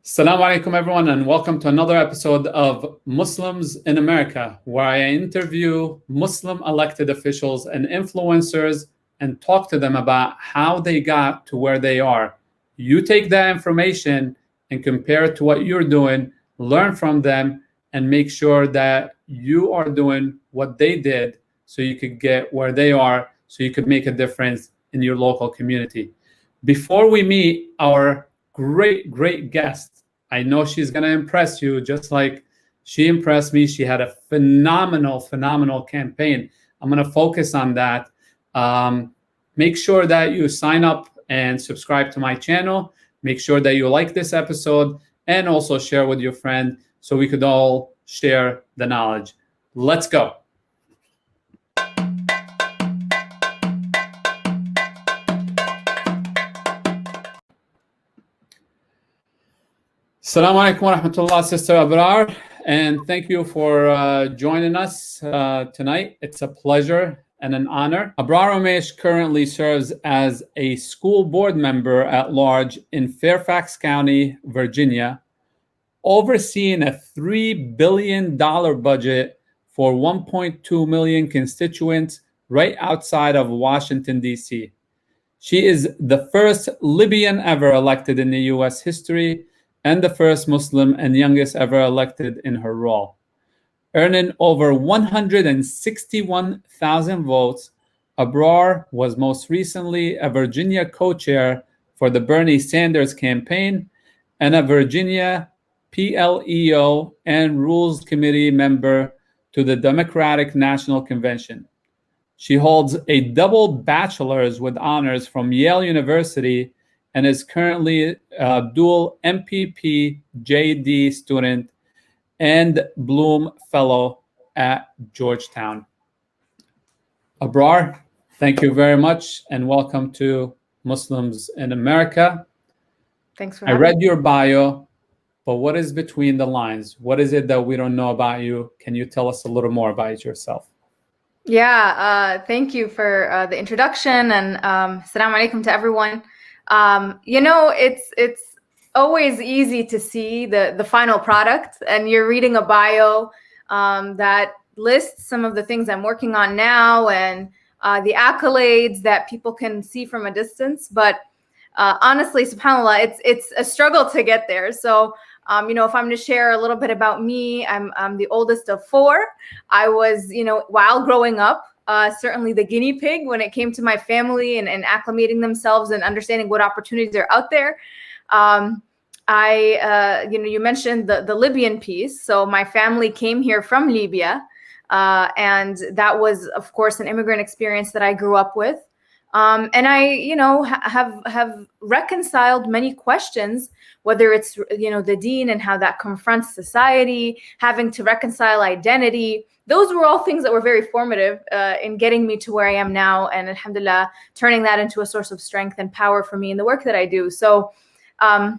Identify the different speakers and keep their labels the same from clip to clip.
Speaker 1: Assalamu alaikum, everyone, and welcome to another episode of Muslims in America, where I interview Muslim elected officials and influencers and talk to them about how they got to where they are. You take that information and compare it to what you're doing, learn from them, and make sure that you are doing what they did so you could get where they are, so you could make a difference in your local community. Before we meet our great guest, I know she's going to impress you just like she impressed me. She had a phenomenal campaign. I'm going to focus on that. Make sure that you sign up and subscribe to my channel. Make sure that you like this episode and also share with your friend so we could all share the knowledge. Let's go. Assalamu alaikum wa rahmatullah, Sister Abrar, and thank you for joining us tonight. It's a pleasure and an honor. Abrar Omeish currently serves as a school board member at large in Fairfax County, Virginia, overseeing a $3 billion budget for 1.2 million constituents right outside of Washington, D.C. She is the first Libyan ever elected in the U.S. history, and the first Muslim and youngest ever elected in her role. Earning over 161,000 votes, Abrar was most recently a Virginia co-chair for the Bernie Sanders campaign and a Virginia PLEO and Rules Committee member to the Democratic National Convention. She holds a double bachelor's with honors from Yale University and is currently a dual MPP JD student and Blume fellow at Georgetown. Abrar, thank you very much and welcome to Muslims in America.
Speaker 2: Thanks for having me.
Speaker 1: I read your bio, but what is between the lines? What is it that we don't know about you? Can you tell us a little more about yourself?
Speaker 2: Yeah, thank you for the introduction, and assalamu alaikum to everyone. It's always easy to see the final product, and you're reading a bio that lists some of the things I'm working on now and the accolades that people can see from a distance. But honestly, subhanAllah, it's a struggle to get there. So, if I'm to share a little bit about me, I'm the oldest of four. I was, while growing up, certainly the guinea pig when it came to my family and acclimating themselves and understanding what opportunities are out there. You mentioned the Libyan piece. So my family came here from Libya. And that was, of course, an immigrant experience that I grew up with. And I, have reconciled many questions, whether it's, the deen and how that confronts society, having to reconcile identity. Those were all things that were very formative in getting me to where I am now. And alhamdulillah, turning that into a source of strength and power for me in the work that I do. So, I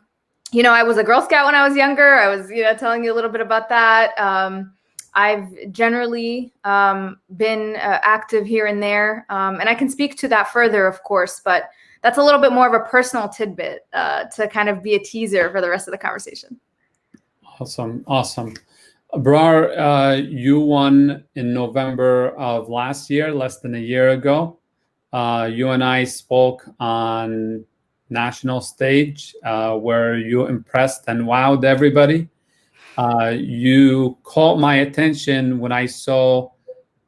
Speaker 2: was a Girl Scout when I was younger. I was, telling you a little bit about that. I've generally been active here and there. And I can speak to that further, of course, but that's a little bit more of a personal tidbit to kind of be a teaser for the rest of the conversation.
Speaker 1: Awesome. Abrar, you won in November of last year, less than a year ago. You and I spoke on national stage where you impressed and wowed everybody. You caught my attention when I saw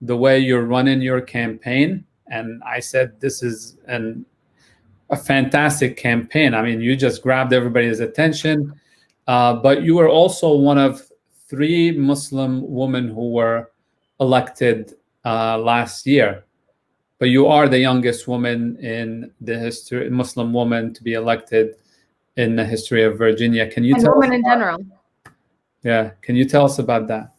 Speaker 1: the way you're running your campaign. And I said, this is a fantastic campaign. I mean, you just grabbed everybody's attention. But you were also one of 3 Muslim women who were elected last year. But you are the youngest woman in the history, Muslim woman to be elected in the history of Virginia. Can you tell
Speaker 2: women in general?
Speaker 1: Yeah. Can you tell us about that?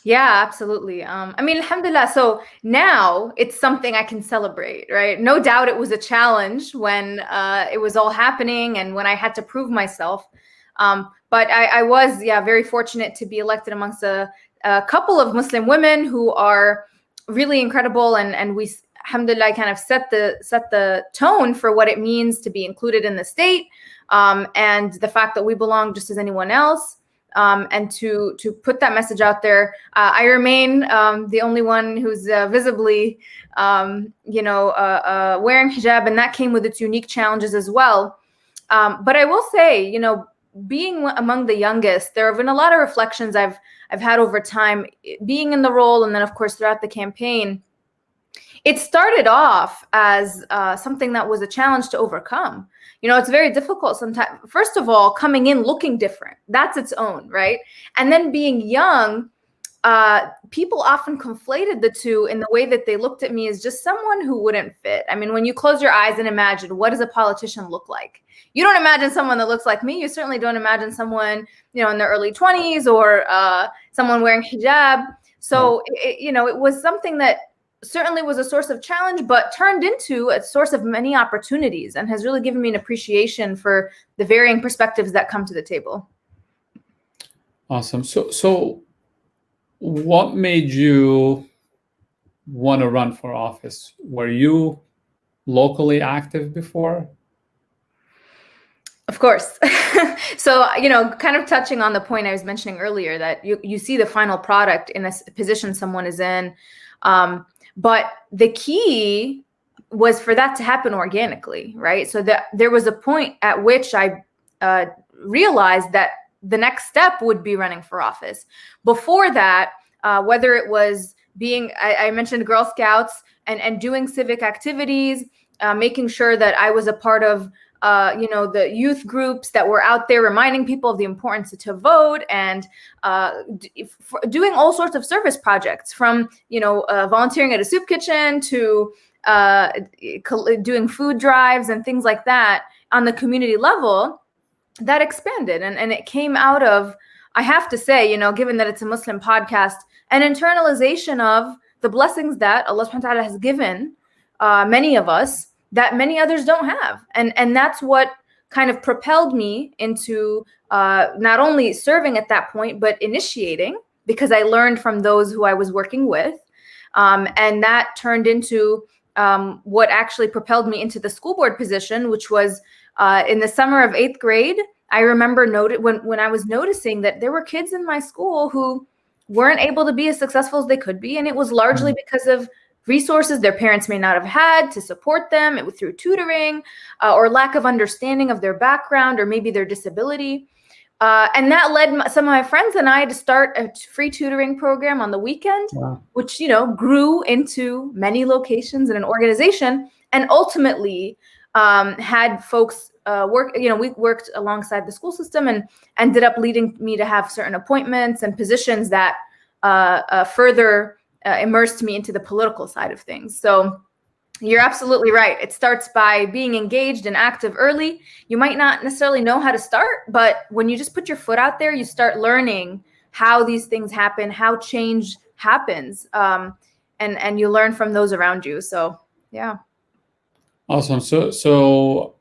Speaker 2: Yeah, absolutely. Alhamdulillah. So now it's something I can celebrate, right? No doubt it was a challenge when it was all happening and when I had to prove myself. But I was, very fortunate to be elected amongst a couple of Muslim women who are really incredible. And we, alhamdulillah, kind of set the tone for what it means to be included in the state. and the fact that we belong just as anyone else. And to put that message out there. I remain the only one who's visibly, wearing hijab, and that came with its unique challenges as well. But I will say, being among the youngest, there have been a lot of reflections I've had over time, being in the role, and then of course throughout the campaign. It started off as something that was a challenge to overcome. It's very difficult sometimes. First of all, coming in looking different, that's its own, right? And then being young, people often conflated the two in the way that they looked at me as just someone who wouldn't fit. I mean, when you close your eyes and imagine, what does a politician look like? You don't imagine someone that looks like me. You certainly don't imagine someone, in their early 20s or someone wearing hijab. So, it was something that certainly was a source of challenge, but turned into a source of many opportunities and has really given me an appreciation for the varying perspectives that come to the table.
Speaker 1: Awesome. So what made you want to run for office? Were you locally active before?
Speaker 2: Of course. So, kind of touching on the point I was mentioning earlier, that you see the final product in a position someone is in. But the key was for that to happen organically, right? So that there was a point at which I realized that the next step would be running for office. Before that, whether it was I mentioned Girl Scouts and doing civic activities, making sure that I was a part of the youth groups that were out there reminding people of the importance to vote, and doing all sorts of service projects, from volunteering at a soup kitchen to doing food drives and things like that on the community level. That expanded, and it came out of, I have to say, given that it's a Muslim podcast, an internalization of the blessings that Allah subhanahu wa ta'ala has given many of us that many others don't have. And that's what kind of propelled me into not only serving at that point, but initiating, because I learned from those who I was working with. And that turned into what actually propelled me into the school board position, which was in the summer of 8th grade. I remember when I was noticing that there were kids in my school who weren't able to be as successful as they could be. And it was largely because of resources their parents may not have had to support them. It was through tutoring or lack of understanding of their background or maybe their disability. And that led some of my friends and I to start a free tutoring program on the weekend, which, grew into many locations in an organization, and ultimately had folks work. We worked alongside the school system and ended up leading me to have certain appointments and positions that further immersed me into the political side of things. So you're absolutely right. It starts by being engaged and active early. You might not necessarily know how to start, but when you just put your foot out there, you start learning how these things happen, how change happens, and you learn from those around you. So, yeah.
Speaker 1: Awesome. So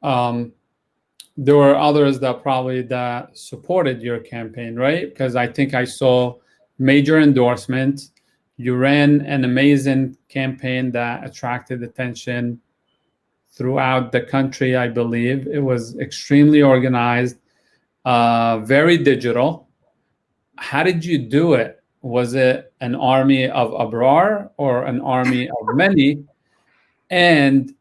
Speaker 1: there were others that supported your campaign, right? Because I think I saw major endorsement. You ran an amazing campaign that attracted attention throughout the country, I believe. It was extremely organized, very digital. How did you do it? Was it an army of Abrar or an army of many? And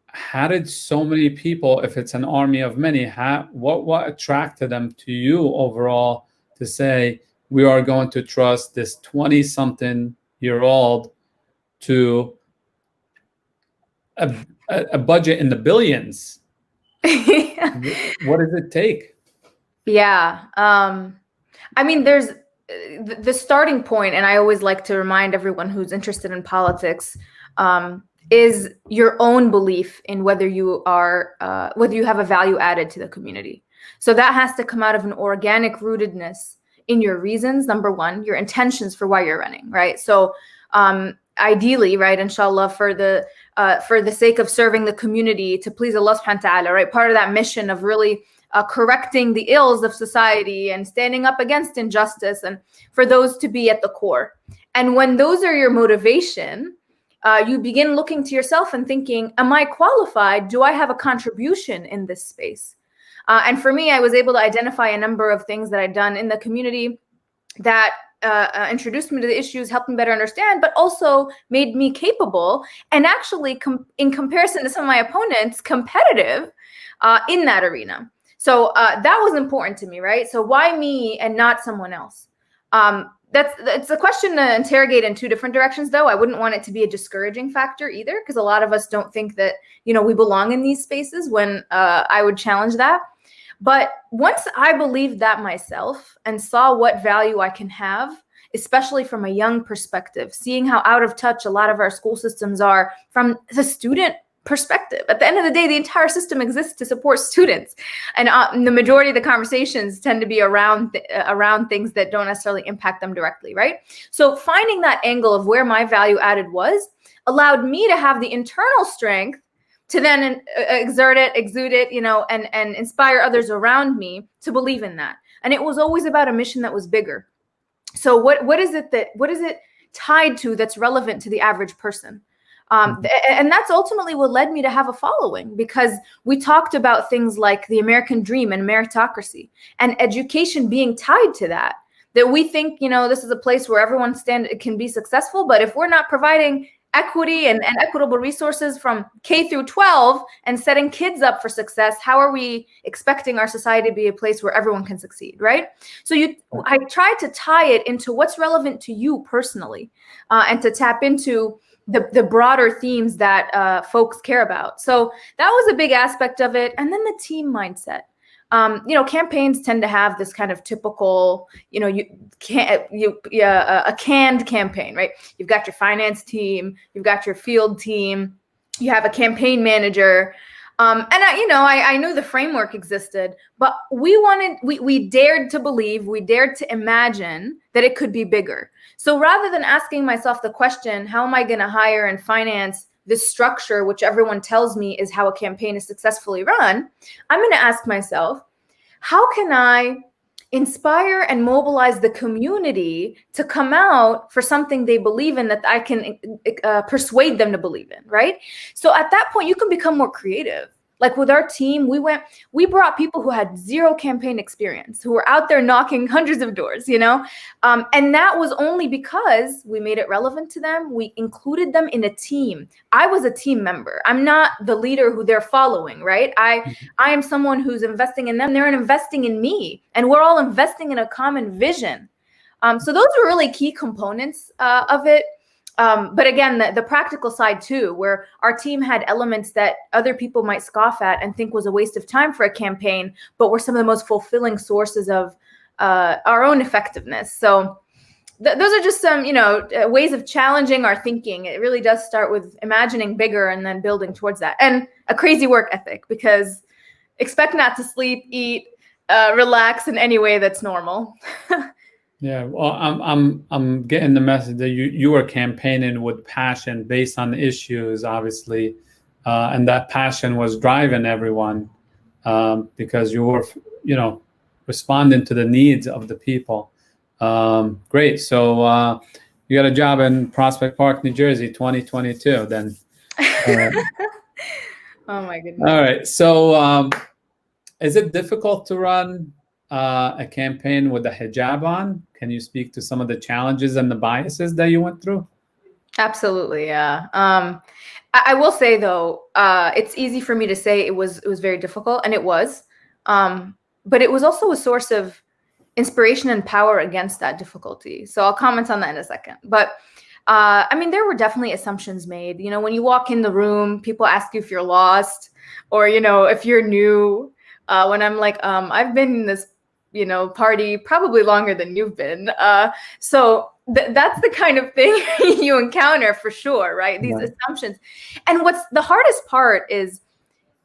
Speaker 1: how did so many people, if it's an army of many, what attracted them to you overall to say, we are going to trust this 20-something-year-old to a budget in the billions? What does it take?
Speaker 2: Yeah. I mean, there's the starting point, and I always like to remind everyone who's interested in politics, is your own belief in whether you have a value added to the community. So that has to come out of an organic rootedness in your reasons, number one, your intentions for why you're running, right? So ideally, right, inshallah, for the sake of serving the community, to please Allah subhanahu wa ta'ala, right? Part of that mission of really correcting the ills of society and standing up against injustice, and for those to be at the core. And when those are your motivation, you begin looking to yourself and thinking, am I qualified? Do I have a contribution in this space? And for me, I was able to identify a number of things that I'd done in the community that introduced me to the issues, helped me better understand, but also made me capable and actually, in comparison to some of my opponents, competitive in that arena. So that was important to me, right? So why me and not someone else? It's a question to interrogate in two different directions, though. I wouldn't want it to be a discouraging factor either, because a lot of us don't think that, we belong in these spaces, when I would challenge that. But once I believed that myself and saw what value I can have, especially from a young perspective, seeing how out of touch a lot of our school systems are from the student perspective. At the end of the day, the entire system exists to support students. And the majority of the conversations tend to be around things that don't necessarily impact them directly, right? So finding that angle of where my value added was allowed me to have the internal strength to then exude it, and inspire others around me to believe in that. And it was always about a mission that was bigger. So what is it tied to that's relevant to the average person? And that's ultimately what led me to have a following, because we talked about things like the American dream and meritocracy and education being tied to that we think, this is a place where everyone can be successful. But if we're not providing equity and equitable resources from K through 12 and setting kids up for success, how are we expecting our society to be a place where everyone can succeed, right? So I tried to tie it into what's relevant to you personally, and to tap into the broader themes that folks care about. So that was a big aspect of it. And then the team mindset. Campaigns tend to have this kind of typical, a canned campaign, right? You've got your finance team, you've got your field team, you have a campaign manager. And I knew the framework existed, but we dared to believe, we dared to imagine that it could be bigger. So rather than asking myself the question, how am I going to hire and finance this structure, which everyone tells me is how a campaign is successfully run, I'm going to ask myself, how can I inspire and mobilize the community to come out for something they believe in that I can persuade them to believe in, right? So at that point, you can become more creative. Like with our team, we brought people who had zero campaign experience, who were out there knocking hundreds of doors, and that was only because we made it relevant to them. We included them in a team. I was a team member. I'm not the leader who they're following, right? I am someone who's investing in them. They're investing in me, and we're all investing in a common vision. So those were really key components of it. But again, the practical side too, where our team had elements that other people might scoff at and think was a waste of time for a campaign, but were some of the most fulfilling sources of our own effectiveness. So those are just some, ways of challenging our thinking. It really does start with imagining bigger and then building towards that. And a crazy work ethic, because expect not to sleep, eat, relax in any way that's normal.
Speaker 1: Yeah, well, I'm getting the message that you were campaigning with passion based on issues, obviously, and that passion was driving everyone, because you were, responding to the needs of the people. Great. So you got a job in Prospect Park, New Jersey, 2022. Then.
Speaker 2: Oh my goodness.
Speaker 1: All right. So is it difficult to run a campaign with the hijab on? Can you speak to some of the challenges and the biases that you went through?
Speaker 2: Absolutely, yeah. I will say though, it's easy for me to say it was very difficult, and it was, but it was also a source of inspiration and power against that difficulty. So I'll comment on that in a second. But there were definitely assumptions made. When you walk in the room, people ask you if you're lost, or if you're new. When I'm like, I've been in this party probably longer than you've been. So that's the kind of thing you encounter for sure, right? These assumptions. And what's the hardest part is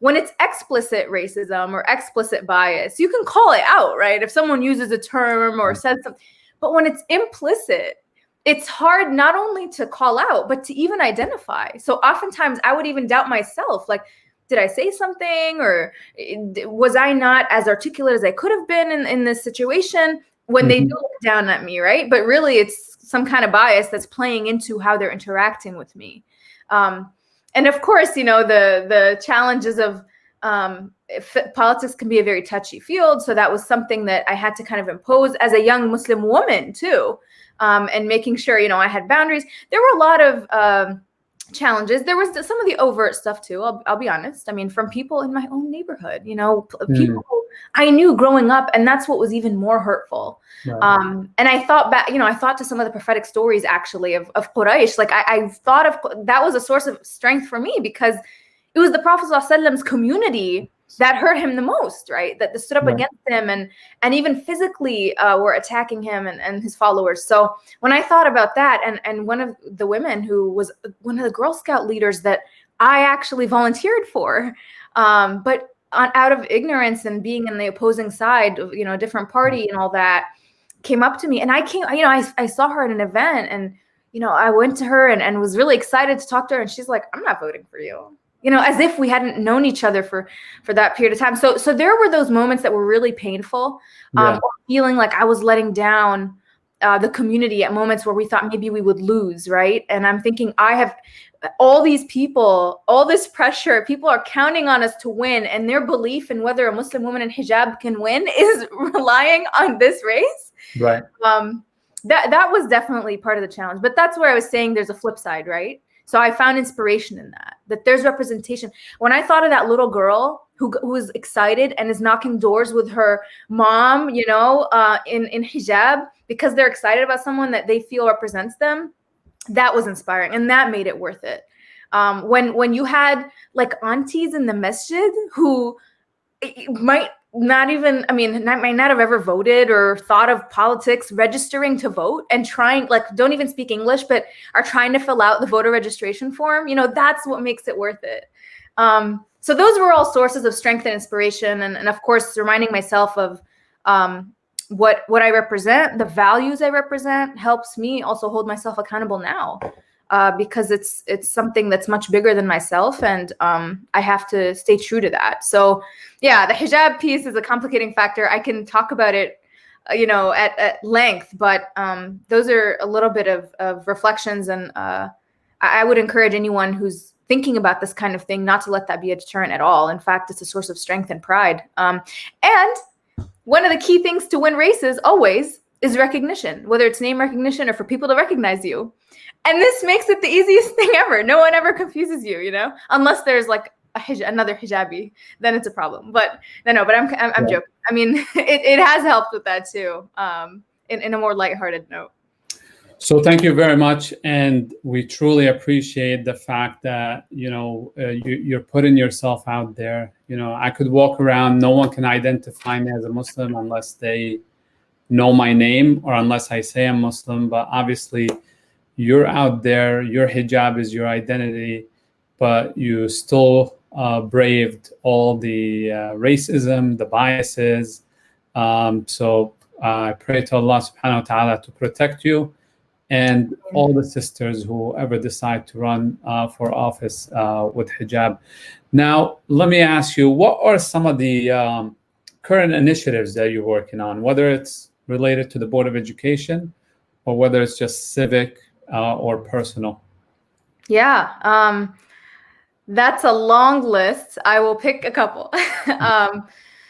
Speaker 2: when it's explicit racism or explicit bias, you can call it out, right? If someone uses a term or says something, but when it's implicit, it's hard not only to call out, but to even identify. So oftentimes I would even doubt myself, like, did I say something, or was I not as articulate as I could have been in this situation when they do look down at me, right? But really it's some kind of bias that's playing into how they're interacting with me. And of course, the challenges of Politics can be a very touchy field. So that was something that I had to kind of impose as a young Muslim woman too. And making sure, I had boundaries. There were a lot of challenges. There was some of the overt stuff too. I'll be honest. I mean, from people in my own neighborhood, people who I knew growing up, and that's what was even more hurtful. Right. And I thought back, I thought to some of the prophetic stories actually of Quraysh. Like I thought of that was a source of strength for me, because it was the Prophet ﷺ's community that hurt him the most, right? That stood up against him and even physically were attacking him and his followers. So when I thought about that, and one of the women who was one of the Girl Scout leaders that I actually volunteered for, but out of ignorance and being in the opposing side of, a different party and all that, came up to me, and I saw her at an event, and, I went to her and was really excited to talk to her. And she's like, "I'm not voting for you." As if we hadn't known each other for that period of time. So there were those moments that were really painful, or feeling like I was letting down the community at moments where we thought maybe we would lose, right? And I'm thinking, I have all these people, all this pressure, people are counting on us to win, and their belief in whether a Muslim woman in hijab can win is relying on this race.
Speaker 1: Right.
Speaker 2: That was definitely part of the challenge. But that's where I was saying there's a flip side, right? So I found inspiration in that there's representation. When I thought of that little girl who is excited and is knocking doors with her mom, in hijab, because they're excited about someone that they feel represents them, that was inspiring, and that made it worth it. When you had like aunties in the masjid who might not have ever voted or thought of politics, registering to vote and trying, like, don't even speak English, but are trying to fill out the voter registration form, that's what makes it worth it. So those were all sources of strength and inspiration. And of course, reminding myself of what I represent, the values I represent, helps me also hold myself accountable now. Because it's something that's much bigger than myself, and I have to stay true to that. So yeah, the hijab piece is a complicating factor. I can talk about it, at length, but those are a little bit of reflections, and I would encourage anyone who's thinking about this kind of thing not to let that be a deterrent at all. In fact, it's a source of strength and pride. And one of the key things to win races always is recognition, whether it's name recognition or for people to recognize you. And this makes it the easiest thing ever. No one ever confuses you, unless there's like another hijabi, then it's a problem. But no, I'm joking. I mean, it has helped with that too, in a more lighthearted note.
Speaker 1: So thank you very much, and we truly appreciate the fact that you're putting yourself out there. I could walk around, no one can identify me as a Muslim unless they know my name or unless I say I'm Muslim. But obviously, you're out there, your hijab is your identity, but you still braved all the racism, the biases. So I pray to Allah subhanahu wa ta'ala to protect you and all the sisters who ever decide to run for office with hijab. Now, let me ask you, what are some of the current initiatives that you're working on, whether it's related to the Board of Education or whether it's just civic or personal?
Speaker 2: Yeah, that's a long list. I will pick a couple.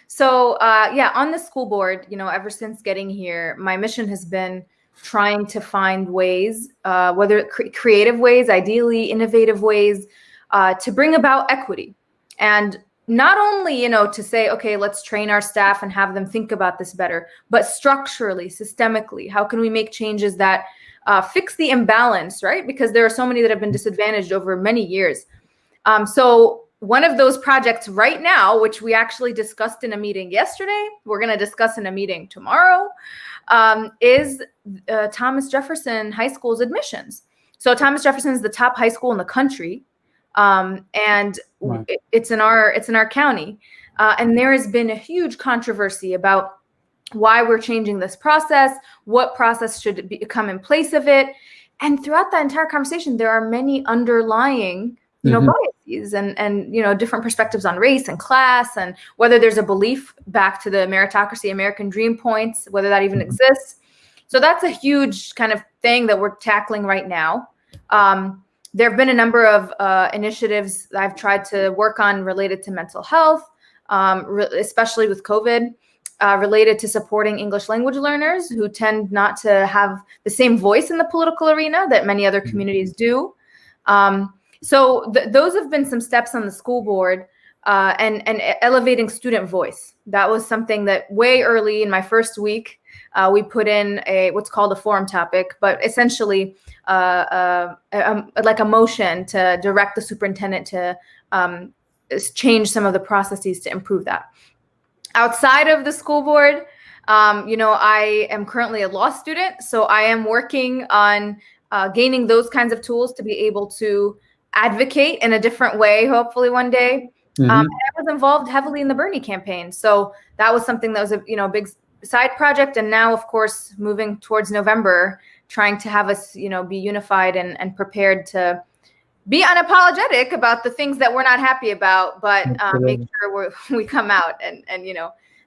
Speaker 2: So on the school board, ever since getting here, my mission has been trying to find ways, whether creative ways, ideally innovative ways, to bring about equity. And not only, to say, okay, let's train our staff and have them think about this better, but structurally, systemically, how can we make changes that fix the imbalance, right? Because there are so many that have been disadvantaged over many years. So one of those projects right now, which we actually discussed in a meeting yesterday, we're going to discuss in a meeting tomorrow, is Thomas Jefferson High School's admissions. So Thomas Jefferson is the top high school in the country, and wow. It's in our county. And there has been a huge controversy about why we're changing this process, what process should come in place of it. And throughout that entire conversation, there are many underlying, biases and different perspectives on race and class, and whether there's a belief back to the meritocracy, American dream points, whether that even exists. So that's a huge kind of thing that we're tackling right now. There have been a number of initiatives that I've tried to work on related to mental health, especially with COVID, related to supporting English language learners who tend not to have the same voice in the political arena that many other communities do. So those have been some steps on the school board, and elevating student voice. That was something that way early in my first week, we put in what's called a forum topic, but essentially like a motion to direct the superintendent to change some of the processes to improve that. Outside of the school board, I am currently a law student, so I am working on gaining those kinds of tools to be able to advocate in a different way, hopefully one day. I was involved heavily in the Bernie campaign, so that was something that was a big side project. And now, of course, moving towards November, trying to have us be unified and prepared to be unapologetic about the things that we're not happy about, but make sure we come out and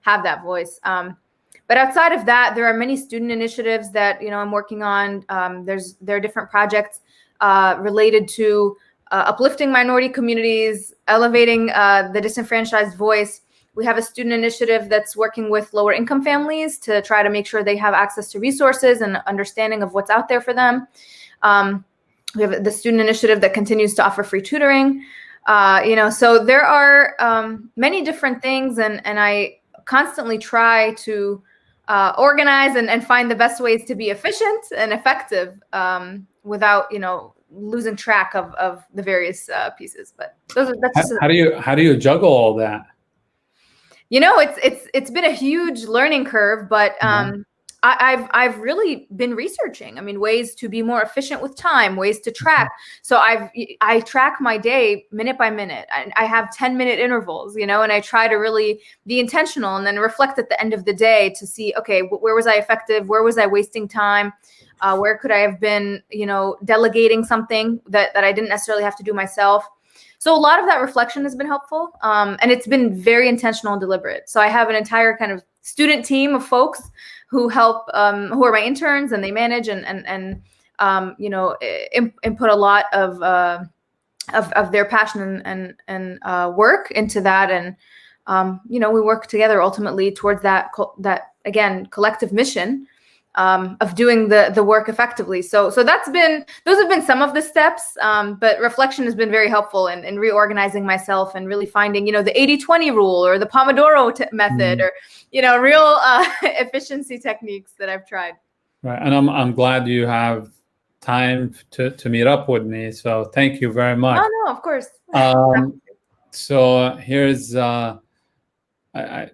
Speaker 2: have that voice. But outside of that, there are many student initiatives that I'm working on. There are different projects related to uplifting minority communities, elevating the disenfranchised voice. We have a student initiative that's working with lower income families to try to make sure they have access to resources and understanding of what's out there for them. We have the student initiative that continues to offer free tutoring. So there are many different things, and I constantly try to organize and find the best ways to be efficient and effective without losing track of the various pieces. But
Speaker 1: how do you juggle all that?
Speaker 2: It's been a huge learning curve, but I've really been researching. Ways to be more efficient with time, ways to track. So I track my day minute by minute. I have 10-minute intervals, and I try to really be intentional and then reflect at the end of the day to see, okay, where was I effective? Where was I wasting time? Where could I have been, delegating something that I didn't necessarily have to do myself? So a lot of that reflection has been helpful, and it's been very intentional and deliberate. So I have an entire kind of student team of folks who help, who are my interns, and they manage and input a lot of their passion and work into that, and we work together ultimately towards that again collective mission of doing the work effectively. So those have been some of the steps, but reflection has been very helpful in reorganizing myself and really finding, the 80-20 rule or the Pomodoro method or, real efficiency techniques that I've tried.
Speaker 1: Right. And I'm glad you have time to meet up with me. So thank you very much.
Speaker 2: Oh, no, of course.
Speaker 1: So here's,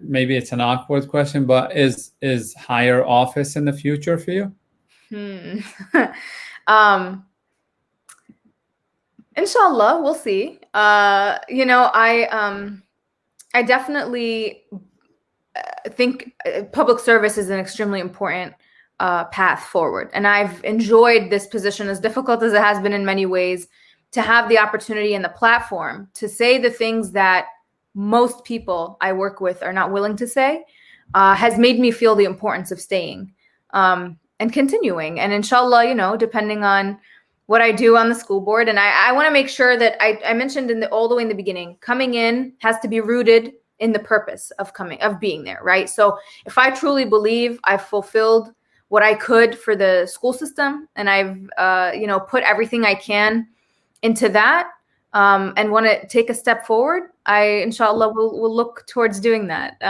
Speaker 1: maybe it's an awkward question, but is higher office in the future for you?
Speaker 2: Inshallah, we'll see. I definitely think public service is an extremely important path forward. And I've enjoyed this position, as difficult as it has been in many ways, to have the opportunity and the platform to say the things that most people I work with are not willing to say, has made me feel the importance of staying and continuing. And inshallah, depending on what I do on the school board, and I want to make sure that I mentioned all the way in the beginning, coming in has to be rooted in the purpose of being there, right? So if I truly believe I've fulfilled what I could for the school system, and I've put everything I can into that, and want to take a step forward, I inshallah will look towards doing that.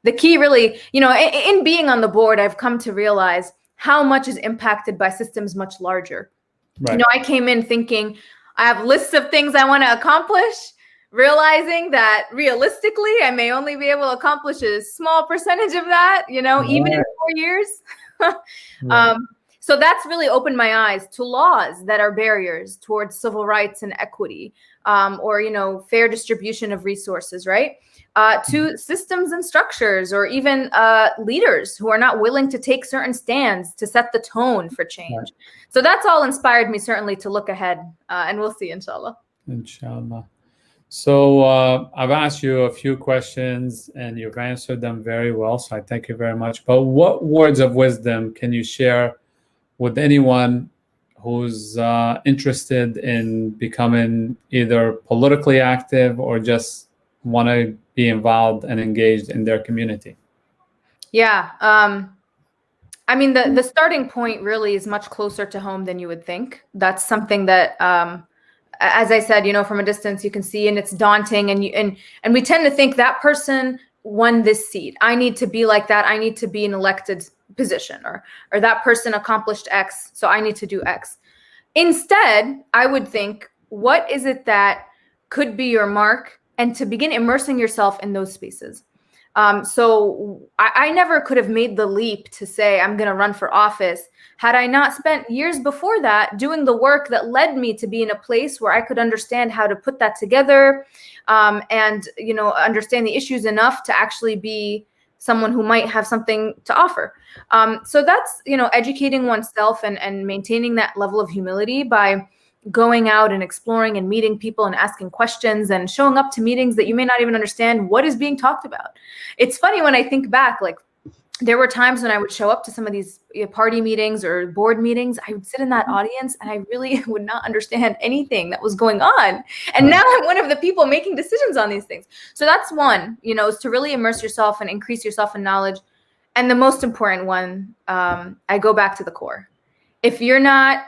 Speaker 2: The key really, in being on the board, I've come to realize how much is impacted by systems much larger. Right. I came in thinking I have lists of things I want to accomplish, realizing that realistically I may only be able to accomplish a small percentage of that, even in 4 years. Right. So that's really opened my eyes to laws that are barriers towards civil rights and equity, or, fair distribution of resources, right? To systems and structures, or even leaders who are not willing to take certain stands to set the tone for change. Right. So that's all inspired me certainly to look ahead, and we'll see, inshallah.
Speaker 1: Inshallah. So I've asked you a few questions and you've answered them very well. So I thank you very much. But what words of wisdom can you share with anyone who's interested in becoming either politically active or just want to be involved and engaged in their community?
Speaker 2: Yeah. I mean, the starting point really is much closer to home than you would think. That's something that, as I said, from a distance you can see, and it's daunting. And we tend to think that person won this seat. I need to be like that. I need to be an elected position, or that person accomplished X, so I need to do X. Instead, I would think, what is it that could be your mark, and to begin immersing yourself in those spaces. So I never could have made the leap to say I'm going to run for office had I not spent years before that doing the work that led me to be in a place where I could understand how to put that together, and understand the issues enough to actually be someone who might have something to offer. So that's educating oneself and maintaining that level of humility by going out and exploring and meeting people and asking questions and showing up to meetings that you may not even understand what is being talked about. It's funny when I think back, like there were times when I would show up to some of these party meetings or board meetings. I would sit in that audience and I really would not understand anything that was going on. And now I'm one of the people making decisions on these things. So that's one, is to really immerse yourself and increase yourself in knowledge. And the most important one, I go back to the core. If you're not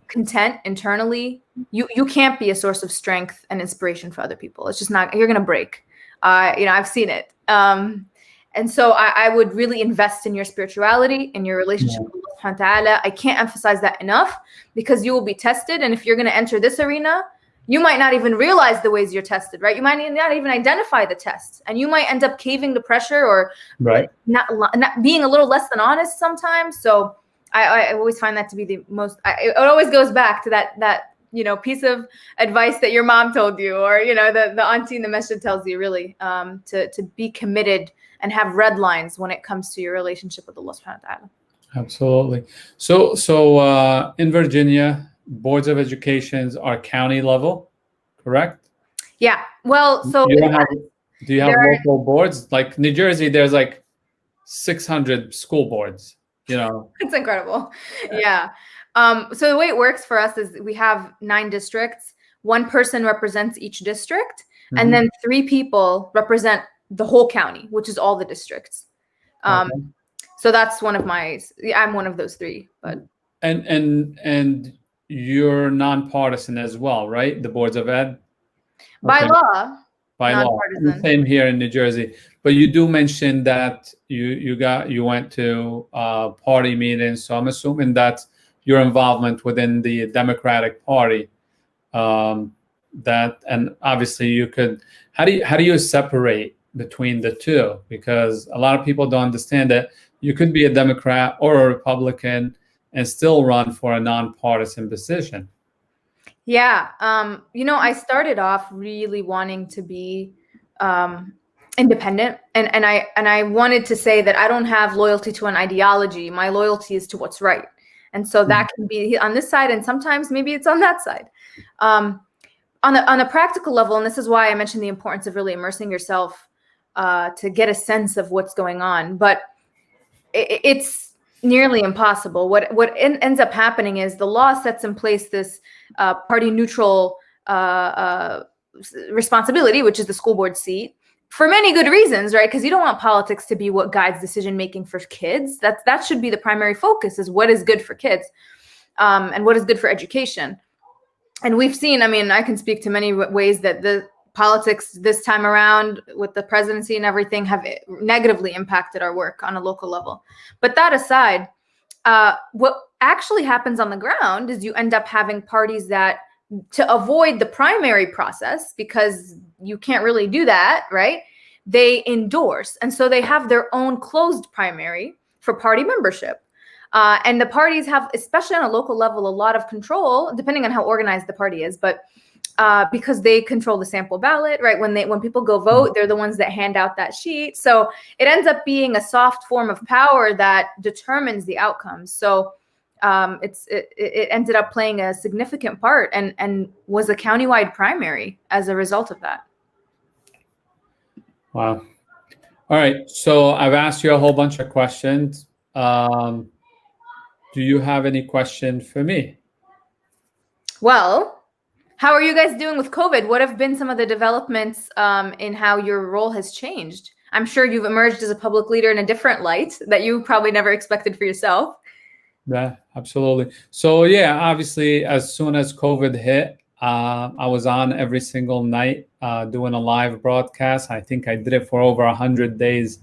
Speaker 2: content internally, you can't be a source of strength and inspiration for other people. It's just not, you're going to break. I've seen it. And so I would really invest in your spirituality, in your relationship with Allah subhanahu wa ta'ala. I can't emphasize that enough, because you will be tested. And if you're going to enter this arena, you might not even realize the ways you're tested, right? You might not even identify the tests, and you might end up caving to pressure, or not being a little less than honest sometimes. So I always find that to be the most, it always goes back to that piece of advice that your mom told you, or, the auntie in the masjid tells you, really, to be committed and have red lines when it comes to your relationship with Allah subhanahu wa ta'ala.
Speaker 1: Absolutely. So in Virginia, boards of educations are county level, correct?
Speaker 2: Yeah. Well, so
Speaker 1: do you have local boards? Like New Jersey, there's like 600 school boards.
Speaker 2: It's incredible. Yeah. So the way it works for us is we have 9 districts. One person represents each district, and then 3 people represent the whole county, which is all the districts. So that's I'm one of those 3. But
Speaker 1: and you're nonpartisan as well, right? The boards of ed?
Speaker 2: By law.
Speaker 1: By law. Same here in New Jersey. But you do mention that you went to party meetings, so I'm assuming that's your involvement within the Democratic Party. And obviously you could. How do you separate between the two? Because a lot of people don't understand that you could be a Democrat or a Republican and still run for a nonpartisan position.
Speaker 2: Yeah. I started off really wanting to be independent. And I wanted to say that I don't have loyalty to an ideology. My loyalty is to what's right. And so that can be on this side, and sometimes maybe it's on that side. On a practical level, and this is why I mentioned the importance of really immersing yourself to get a sense of what's going on. But it's nearly impossible. What ends up happening is the law sets in place this party neutral responsibility, which is the school board seat, for many good reasons, right? Because you don't want politics to be what guides decision making for kids. That should be the primary focus, is what is good for kids, and what is good for education. And we've seen, I can speak to many ways that the politics this time around with the presidency and everything have negatively impacted our work on a local level. But that aside, what actually happens on the ground is you end up having parties that, to avoid the primary process, because you can't really do that, right? They endorse. And so they have their own closed primary for party membership. And the parties have, especially on a local level, a lot of control, depending on how organized the party is. But because they control the sample ballot, right? When people go vote, they're the ones that hand out that sheet. So it ends up being a soft form of power that determines the outcomes. So it ended up playing a significant part and was a countywide primary as a result of that.
Speaker 1: Wow. All right. So I've asked you a whole bunch of questions. Do do you have any question for me?
Speaker 2: Well, how are you guys doing with COVID? What have been some of the developments in how your role has changed? I'm sure you've emerged as a public leader in a different light that you probably never expected for yourself.
Speaker 1: Yeah, absolutely. So yeah, obviously, as soon as COVID hit, I was on every single night doing a live broadcast. I think I did it for over 100 days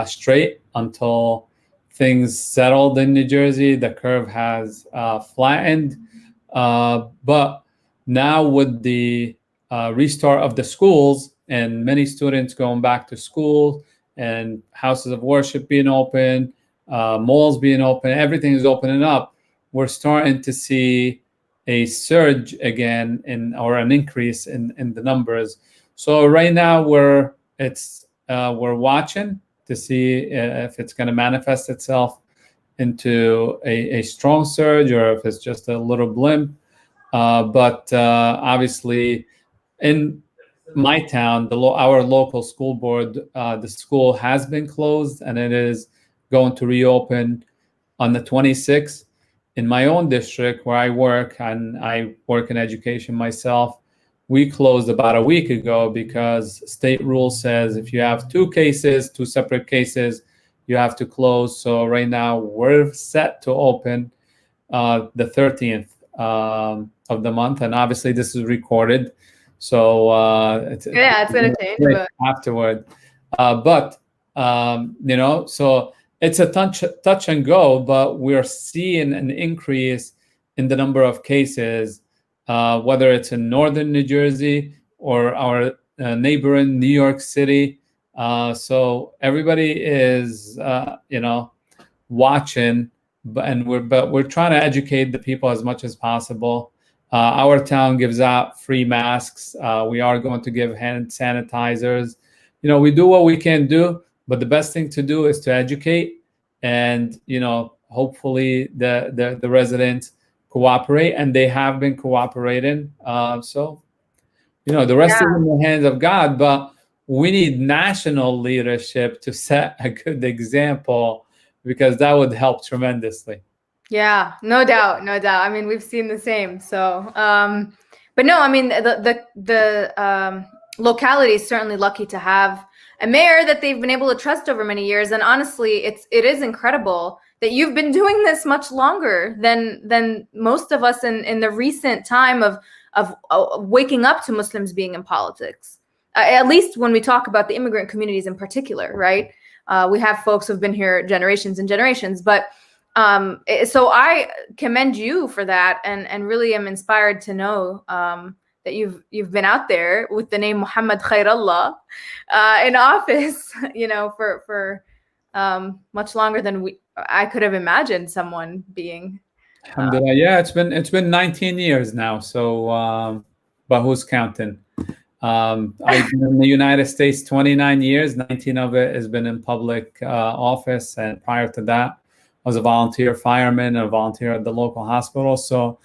Speaker 1: straight until things settled in New Jersey. The curve has flattened. But now with the restart of the schools and many students going back to school and houses of worship being open, malls being open, everything is opening up, we're starting to see a surge again or an increase in the numbers. So right now we're watching to see if it's going to manifest itself into a strong surge or if it's just a little blimp. But obviously, in my town, our local school board, the school has been closed and it is going to reopen on the 26th. In my own district where I work, and I work in education myself, we closed about a week ago because state rule says if you have two separate cases, you have to close. So right now we're set to open the 13th of the month, and obviously this is recorded, so it's
Speaker 2: going to change
Speaker 1: afterward. But so it's a touch and go, but we're seeing an increase in the number of cases, whether it's in northern New Jersey or our neighboring New York City. So everybody is, watching, but we're trying to educate the people as much as possible. Our town gives out free masks. We are going to give hand sanitizers. We do what we can do, but the best thing to do is to educate, and hopefully the residents cooperate, and they have been cooperating. So the rest is in the hands of God, but we need national leadership to set a good example, because that would help tremendously.
Speaker 2: Yeah, no doubt. I mean, we've seen the same. So, but no, I mean, the locality is certainly lucky to have a mayor that they've been able to trust over many years. And honestly, it is incredible that you've been doing this much longer than most of us in the recent time of waking up to Muslims being in politics. At least when we talk about the immigrant communities in particular, right? We have folks who've been here generations and generations, but so I commend you for that, and really am inspired to know that you've been out there with the name Mohamed Khairullah in office, for much longer than I could have imagined someone being.
Speaker 1: Alhamdulillah. Yeah, it's been 19 years now. So, but who's counting? I've been in the United States 29 years. 19 of it has been in public office, and prior to that, I was a volunteer fireman, a volunteer at the local hospital. So,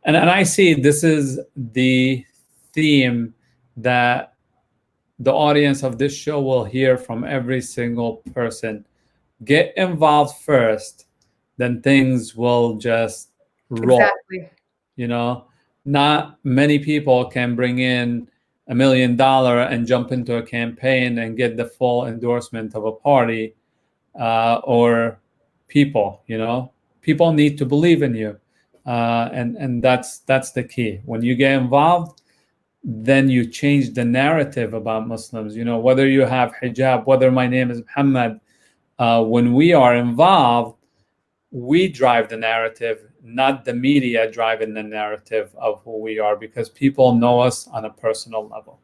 Speaker 1: and I see this is the theme that the audience of this show will hear from every single person. Get involved first, then things will just roll.
Speaker 2: Exactly.
Speaker 1: Not many people can bring in $1 million and jump into a campaign and get the full endorsement of a party or people. People need to believe in you, and that's the key. When you get involved, then you change the narrative about Muslims. Whether you have hijab, whether my name is Muhammad, when we are involved, we drive the narrative, not the media driving the narrative of who we are, because people know us on a personal level.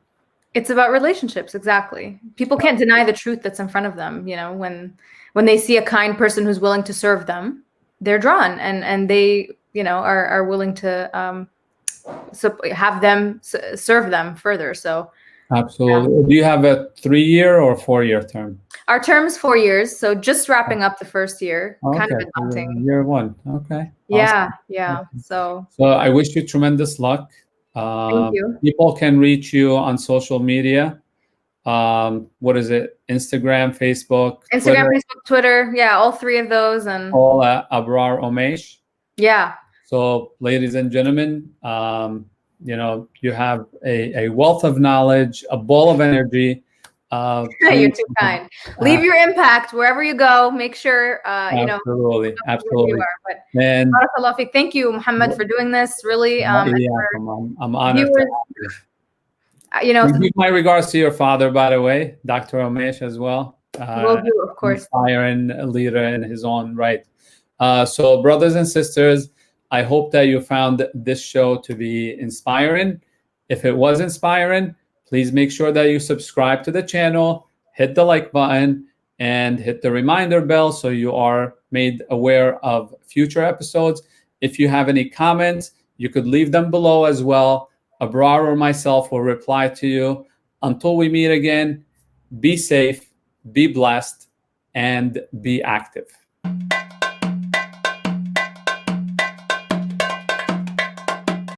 Speaker 2: It's about relationships. Exactly. People can't deny the truth that's in front of them. When they see a kind person who's willing to serve them, they're drawn, and they, are willing to have them serve them further. So
Speaker 1: absolutely. Yeah. Do you have a 3-year or 4-year term?
Speaker 2: Our term's 4 years, so just wrapping up the first year.
Speaker 1: Okay.
Speaker 2: Kind of daunting.
Speaker 1: Year 1. Okay.
Speaker 2: Yeah.
Speaker 1: Awesome.
Speaker 2: So
Speaker 1: I wish you tremendous luck.
Speaker 2: Thank you.
Speaker 1: People can reach you on social media. what is it? Instagram, Facebook,
Speaker 2: Instagram,
Speaker 1: Twitter,
Speaker 2: Facebook, Twitter. Yeah, all three of those. And
Speaker 1: all at Abrar Omeish.
Speaker 2: yeah.
Speaker 1: So, ladies and gentlemen, you have a wealth of knowledge, a ball of energy.
Speaker 2: You're too kind. Leave your impact wherever you go. Make sure,
Speaker 1: absolutely.
Speaker 2: You are. But
Speaker 1: And
Speaker 2: thank you, Mohamed, for doing this. Really,
Speaker 1: I'm honored.
Speaker 2: Viewers,
Speaker 1: Give my regards to your father, by the way, Dr. Omeish, as well.
Speaker 2: Will do, of course.
Speaker 1: Inspiring leader in his own right. So, brothers and sisters, I hope that you found this show to be inspiring. If it was inspiring, please make sure that you subscribe to the channel, hit the like button, and hit the reminder bell so you are made aware of future episodes. If you have any comments, you could leave them below as well. Abrar or myself will reply to you. Until we meet again, be safe, be blessed, and be active.